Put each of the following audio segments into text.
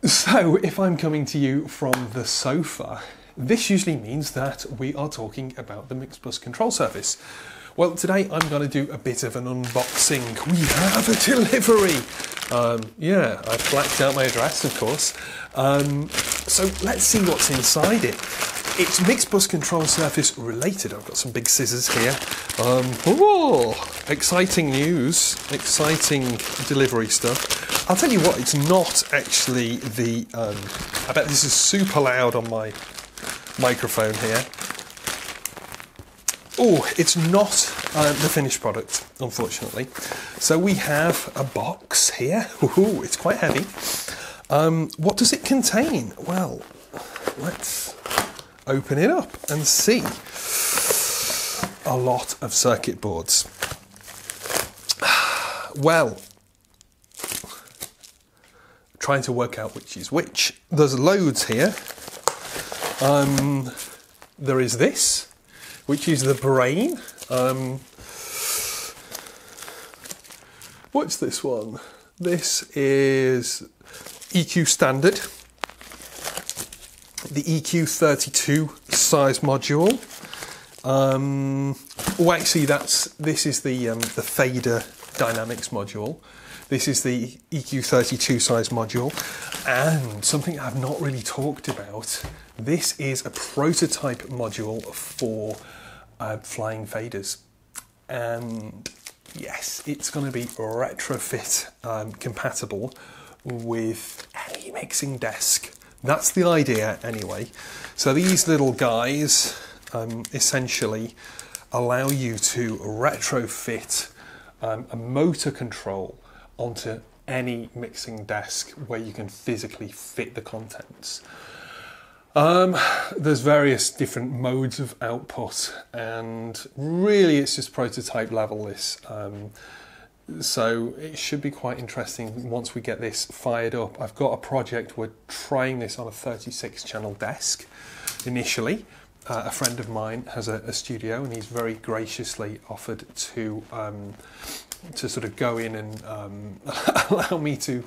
So, if I'm coming to you from the sofa, this usually means that we are talking about the Mixbus control surface. Well, today I'm going to do a bit of an unboxing. We have a delivery! Yeah, I've blacked out my address, of course. So let's see what's inside it. It's Mixbus control surface related. I've got some big scissors here. Exciting news, exciting delivery stuff. I'll tell you what, it's not actually the, I bet this is super loud on my microphone here. Oh, it's not the finished product, unfortunately. So we have a box here. Ooh, it's quite heavy. What does it contain? Well, let's open it up and see. A lot of circuit boards. Well, trying to work out which is which. There's loads here. There is this, which is the brain. What's this one? This is EQ standard. The EQ32 size module. Actually, this is the fader dynamics module. This is the EQ32 size module, and something I've not really talked about. This is a prototype module for flying faders, and yes, it's going to be retrofit compatible with any mixing desk. That's the idea anyway. So these little guys essentially allow you to retrofit a motor control onto any mixing desk where you can physically fit the contents. There's various different modes of output, and really it's just prototype level this. So it should be quite interesting once we get this fired up. I've got a project, we're trying this on a 36 channel desk initially. A friend of mine has a studio, and he's very graciously offered to sort of go in and allow me to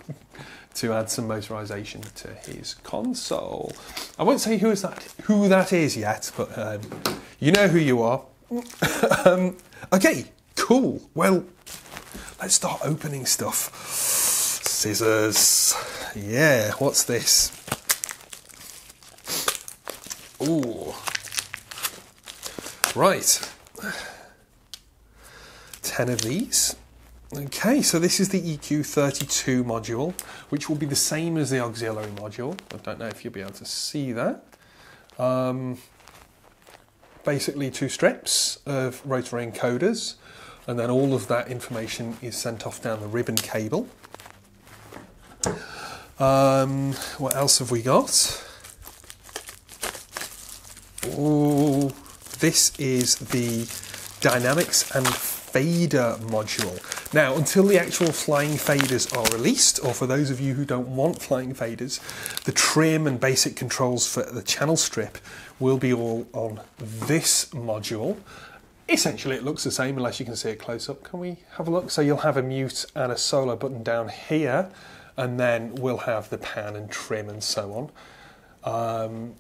add some motorization to his console. I won't say who that is yet, but you know who you are. Okay, cool. Well, let's start opening stuff. Scissors. Yeah, what's this? Ooh. Right. 10 of these. Okay, so this is the EQ32 module, which will be the same as the auxiliary module. I don't know if you'll be able to see that. Basically 2 strips of rotary encoders, and then all of that information is sent off down the ribbon cable. What else have we got? Ooh, this is the dynamics and fader module. Now, until the actual flying faders are released, or for those of you who don't want flying faders, the trim and basic controls for the channel strip will be all on this module. Essentially, it looks the same unless you can see it close up. Can we have a look? So you'll have a mute and a solo button down here, and then we'll have the pan and trim and so on.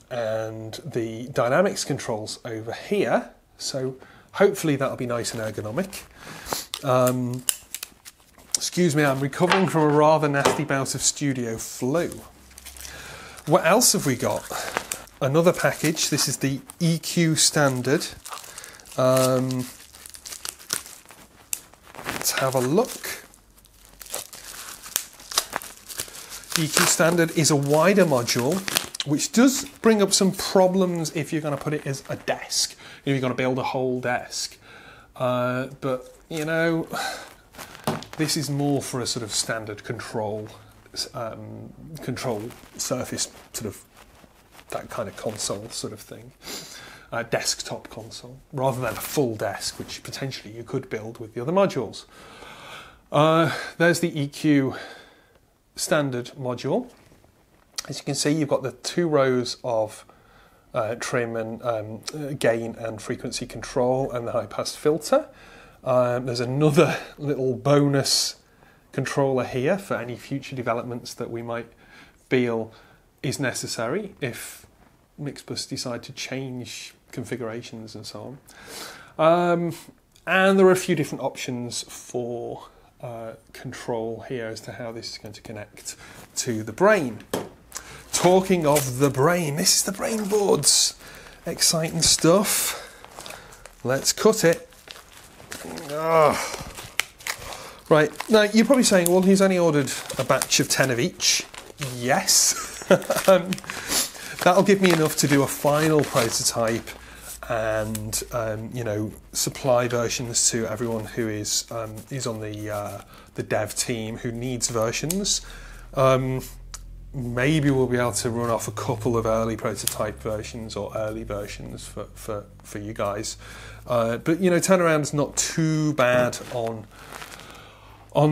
And the dynamics controls over here, so hopefully that'll be nice and ergonomic. Excuse me, I'm recovering from a rather nasty bout of studio flu. What else have we got? Another package. This is the EQ standard. Let's have a look. EQ standard is a wider module, which does bring up some problems if you're going to put it as a desk. If you're going to build a whole desk. But, you know, this is more for a sort of standard control surface, sort of that kind of console sort of thing. Desktop console, rather than a full desk, which potentially you could build with the other modules. There's the EQ standard module. As you can see, you've got the 2 rows of trim and gain and frequency control and the high pass filter. There's another little bonus controller here for any future developments that we might feel is necessary if Mixbus decide to change configurations and so on. And there are a few different options for control here as to how this is going to connect to the brain. Talking of the brain, this is the brain boards. Exciting stuff. Let's cut it. Right, now you're probably saying, well, he's only ordered a batch of 10 of each. Yes. That'll give me enough to do a final prototype and you know, supply versions to everyone who is on the dev team who needs versions. Maybe we'll be able to run off a couple of early prototype versions or early versions for you guys. But you know, turnaround is not too bad on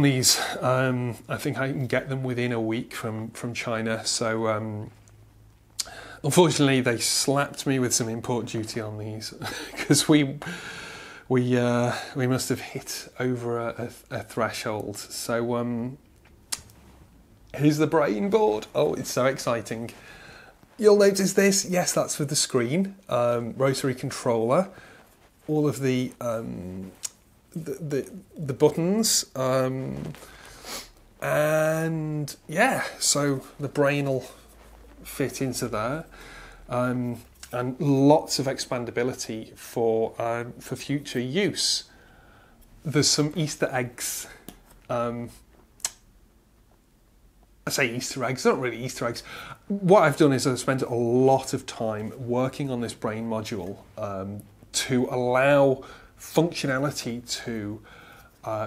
these. I think I can get them within a week from China. So unfortunately, they slapped me with some import duty on these because we must have hit over a threshold. So here's the brain board. Oh, it's so exciting. You'll notice this. Yes, that's for the screen. Rotary controller. All of the buttons. And yeah, so the brain will fit into there. And lots of expandability for future use. There's some Easter eggs. I say Easter eggs, they're not really Easter eggs. What I've done is I've spent a lot of time working on this brain module to allow functionality to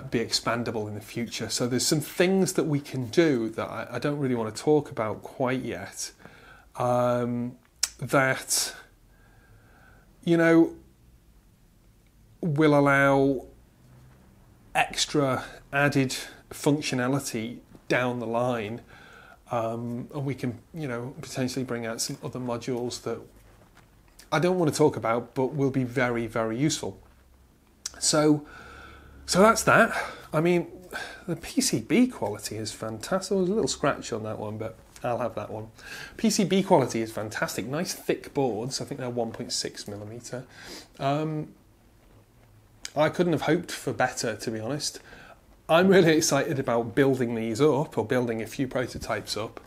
be expandable in the future. So there's some things that we can do that I don't really want to talk about quite yet, that, you know, will allow extra added functionality down the line, and we can, you know, potentially bring out some other modules that I don't want to talk about, but will be very, very useful. So that's that. I mean, the PCB quality is fantastic. There was a little scratch on that one, but I'll have that one. PCB quality is fantastic. Nice thick boards. I think they're 1.6mm. I couldn't have hoped for better, to be honest. I'm really excited about building these up, or building a few prototypes up.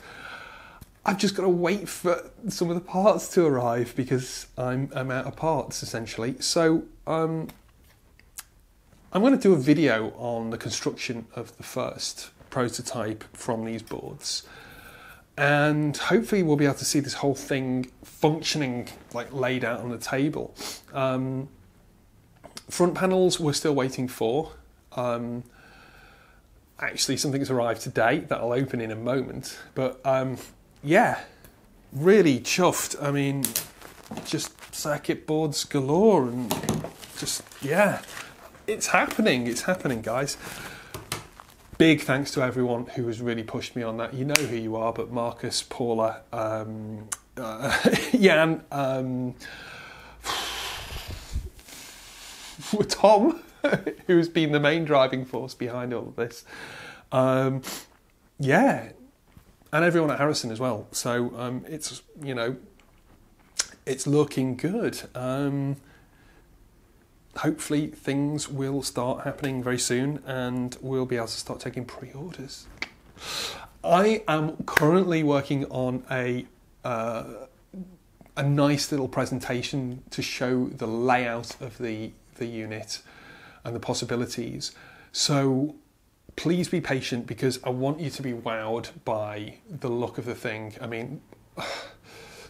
I've just got to wait for some of the parts to arrive because I'm out of parts, essentially. So I'm going to do a video on the construction of the first prototype from these boards. And hopefully we'll be able to see this whole thing functioning, like laid out on the table. Front panels we're still waiting for. Actually, something's arrived today that'll open in a moment. But yeah, really chuffed. I mean, just circuit boards galore, and just, yeah, it's happening. It's happening, guys. Big thanks to everyone who has really pushed me on that. You know who you are, but Marcus, Paula, Jan, Tom, who's been the main driving force behind all of this. Yeah, and everyone at Harrison as well. So it's, you know, it's looking good. Hopefully things will start happening very soon and we'll be able to start taking pre-orders. I am currently working on a nice little presentation to show the layout of the unit and the possibilities. So please be patient because I want you to be wowed by the look of the thing. I mean,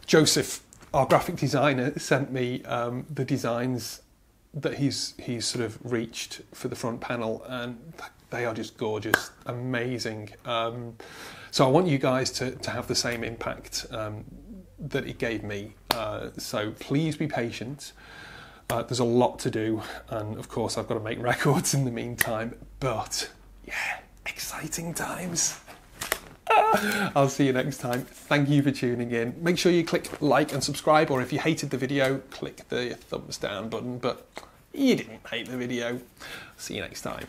Joseph, our graphic designer, sent me the designs that he's sort of reached for the front panel, and they are just gorgeous, amazing. So I want you guys to have the same impact that it gave me. So please be patient. There's a lot to do, and of course I've got to make records in the meantime, but yeah, exciting times. I'll see you next time. Thank you for tuning in. Make sure you click like and subscribe, or if you hated the video, click the thumbs down button, but you didn't hate the video. See you next time.